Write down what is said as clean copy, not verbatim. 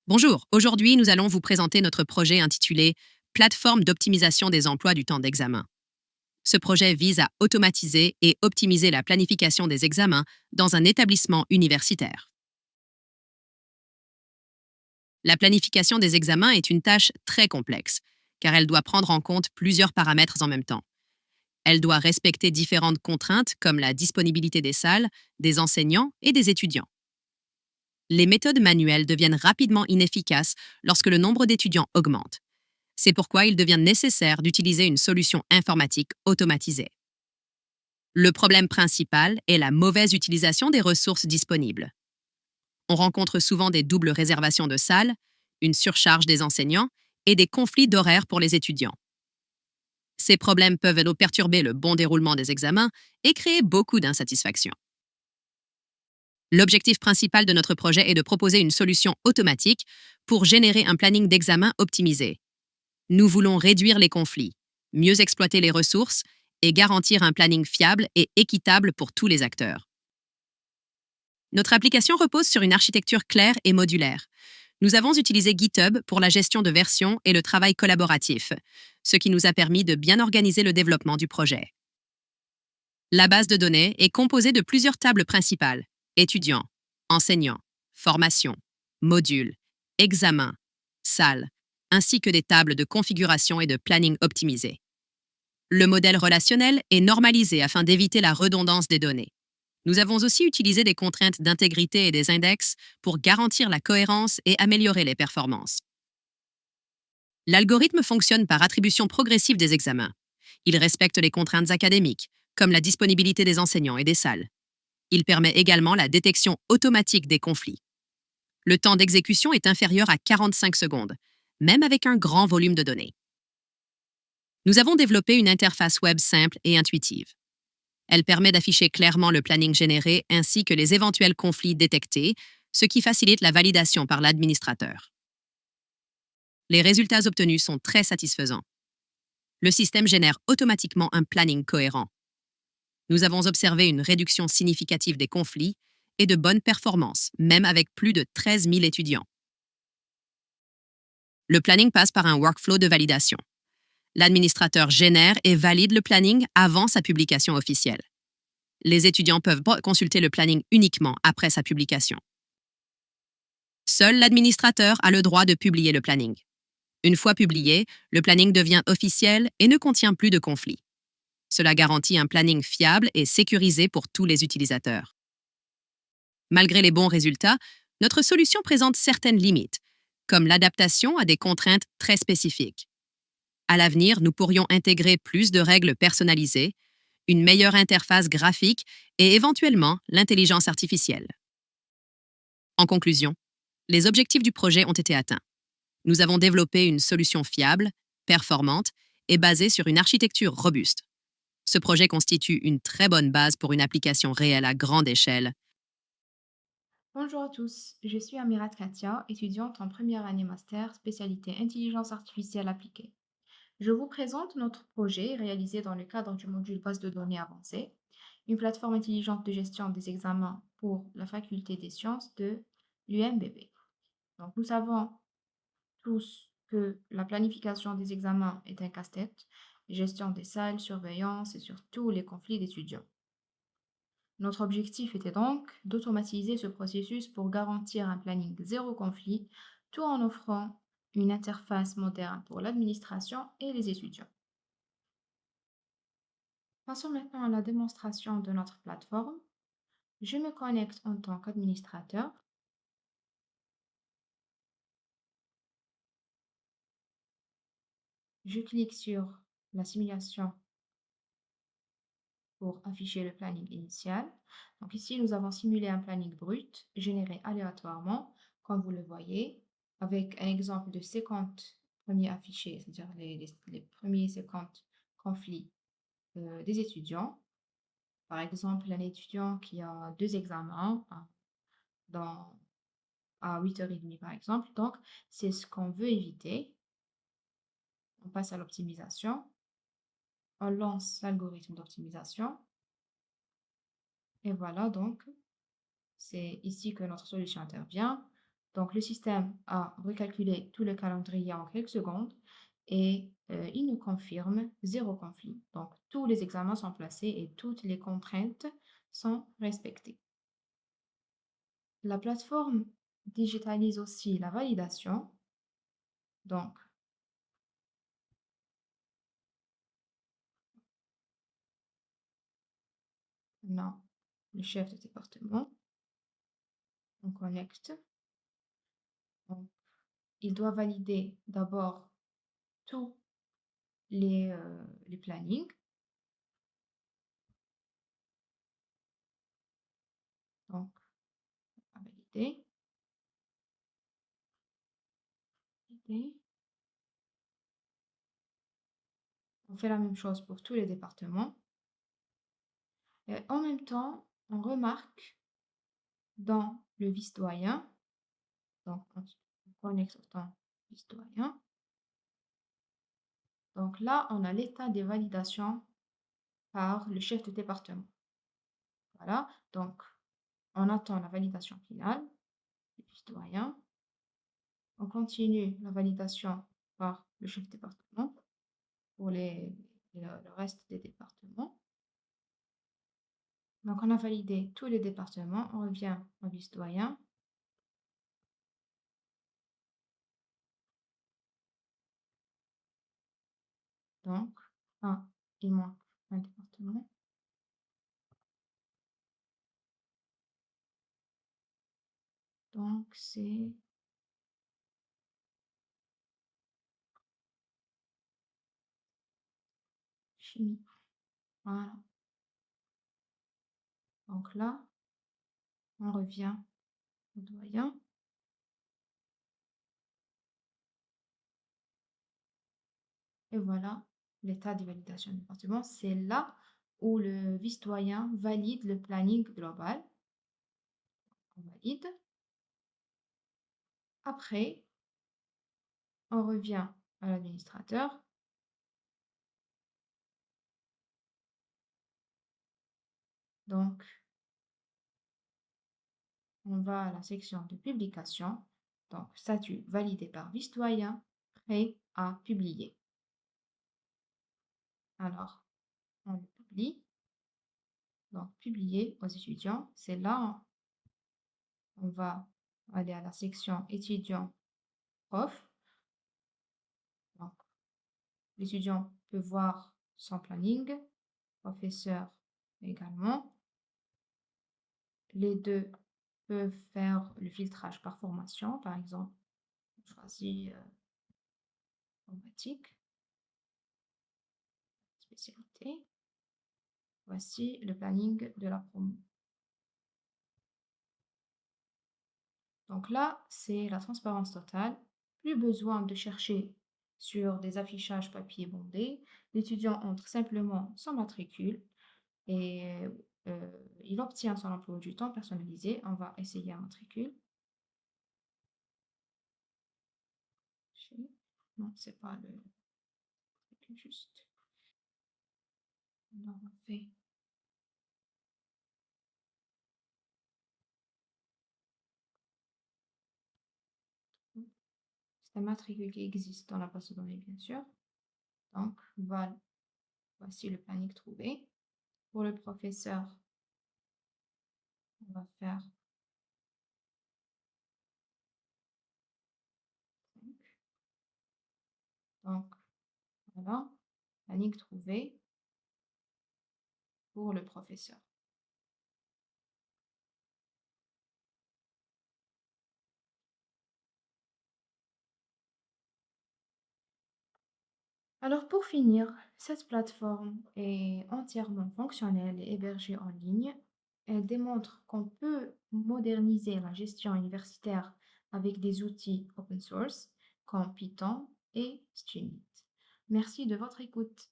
Bonjour, aujourd'hui nous allons vous présenter notre projet intitulé Plateforme d'optimisation des emplois du temps d'examen. Ce projet vise à automatiser et optimiser la planification des examens dans un établissement universitaire. La planification des examens est une tâche très complexe, car elle doit prendre en compte plusieurs paramètres en même temps. Elle doit respecter différentes contraintes comme la disponibilité des salles, des enseignants et des étudiants. Les méthodes manuelles deviennent rapidement inefficaces lorsque le nombre d'étudiants augmente. C'est pourquoi il devient nécessaire d'utiliser une solution informatique automatisée. Le problème principal est la mauvaise utilisation des ressources disponibles. On rencontre souvent des doubles réservations de salles, une surcharge des enseignants et des conflits d'horaires pour les étudiants. Ces problèmes peuvent perturber le bon déroulement des examens et créer beaucoup d'insatisfaction. L'objectif principal de notre projet est de proposer une solution automatique pour générer un planning d'examen optimisé. Nous voulons réduire les conflits, mieux exploiter les ressources et garantir un planning fiable et équitable pour tous les acteurs. Notre application repose sur une architecture claire et modulaire. Nous avons utilisé GitHub pour la gestion de versions et le travail collaboratif, ce qui nous a permis de bien organiser le développement du projet. La base de données est composée de plusieurs tables principales: étudiants, enseignants, formation, modules, examens, salles, ainsi que des tables de configuration et de planning optimisées. Le modèle relationnel est normalisé afin d'éviter la redondance des données. Nous avons aussi utilisé des contraintes d'intégrité et des index pour garantir la cohérence et améliorer les performances. L'algorithme fonctionne par attribution progressive des examens. Il respecte les contraintes académiques, comme la disponibilité des enseignants et des salles. Il permet également la détection automatique des conflits. Le temps d'exécution est inférieur à 45 secondes, même avec un grand volume de données. Nous avons développé une interface web simple et intuitive. Elle permet d'afficher clairement le planning généré ainsi que les éventuels conflits détectés, ce qui facilite la validation par l'administrateur. Les résultats obtenus sont très satisfaisants. Le système génère automatiquement un planning cohérent. Nous avons observé une réduction significative des conflits et de bonnes performances, même avec plus de 13 000 étudiants. Le planning passe par un workflow de validation. L'administrateur génère et valide le planning avant sa publication officielle. Les étudiants peuvent consulter le planning uniquement après sa publication. Seul l'administrateur a le droit de publier le planning. Une fois publié, le planning devient officiel et ne contient plus de conflits. Cela garantit un planning fiable et sécurisé pour tous les utilisateurs. Malgré les bons résultats, notre solution présente certaines limites, comme l'adaptation à des contraintes très spécifiques. À l'avenir, nous pourrions intégrer plus de règles personnalisées, une meilleure interface graphique et éventuellement l'intelligence artificielle. En conclusion, les objectifs du projet ont été atteints. Nous avons développé une solution fiable, performante et basée sur une architecture robuste. Ce projet constitue une très bonne base pour une application réelle à grande échelle. Bonjour à tous, je suis Amirat Katia, étudiante en première année master spécialité intelligence artificielle appliquée. Je vous présente notre projet réalisé dans le cadre du module base de données avancée, une plateforme intelligente de gestion des examens pour la faculté des sciences de l'UMBB. Donc nous savons tous que la planification des examens est un casse-tête, gestion des salles, surveillance et surtout les conflits d'étudiants. Notre objectif était donc d'automatiser ce processus pour garantir un planning zéro conflit, tout en offrant une interface moderne pour l'administration et les étudiants. Passons maintenant à la démonstration de notre plateforme. Je me connecte en tant qu'administrateur. Je clique sur la simulation pour afficher le planning initial. Donc ici, nous avons simulé un planning brut généré aléatoirement, comme vous le voyez, avec un exemple de 50 premiers affichés, c'est-à-dire les premiers 50 conflits des étudiants. Par exemple, un étudiant qui a deux examens dans, à 8h30 par exemple. Donc, c'est ce qu'on veut éviter. On passe à l'optimisation. On lance l'algorithme d'optimisation. Et voilà, donc, c'est ici que notre solution intervient. Donc, le système a recalculé tout le calendrier en quelques secondes et il nous confirme zéro conflit. Donc, tous les examens sont placés et toutes les contraintes sont respectées. La plateforme digitalise aussi la validation. Donc, on a le chef de département, on connecte. Donc, il doit valider d'abord tous les plannings. Donc, on va valider, valider. On fait la même chose pour tous les départements. Et en même temps, on remarque dans le vice-doyen, donc on connecte autant vice-doyen. Donc là, on a l'état des validations par le chef de département. Voilà, donc on attend la validation finale du vice-doyen. On continue la validation par le chef de département pour le reste des départements. Donc, on a validé tous les départements. On revient au vice-doyen. Donc, il manque un département. Donc, c'est chimie. Voilà. Donc là, on revient au doyen. Et voilà l'état de validation du département. C'est là où le vice-doyen valide le planning global. On valide. Après, on revient à l'administrateur. Donc, on va à la section de publication. Donc, statut validé par vice-doyen, prêt à publier. Alors, on le publie. Donc, publier aux étudiants. C'est là, on va aller à la section étudiants prof. Donc, l'étudiant peut voir son planning, professeur également. Les deux peuvent faire le filtrage par formation. Par exemple, on choisit informatique, spécialité. Voici le planning de la promo. Donc là, c'est la transparence totale. Plus besoin de chercher sur des affichages papier bondés. L'étudiant entre simplement son matricule et il obtient son emploi du temps personnalisé. On va essayer un matricule. Non, c'est pas le matricule juste. Alors, on fait c'est un matricule qui existe dans la base de données, bien sûr. Donc, voici le planning trouvé. Pour le professeur, on va faire 5. Donc, voilà, planning trouvé pour le professeur. Alors, pour finir, cette plateforme est entièrement fonctionnelle et hébergée en ligne. Elle démontre qu'on peut moderniser la gestion universitaire avec des outils open source comme Python et Streamlit. Merci de votre écoute.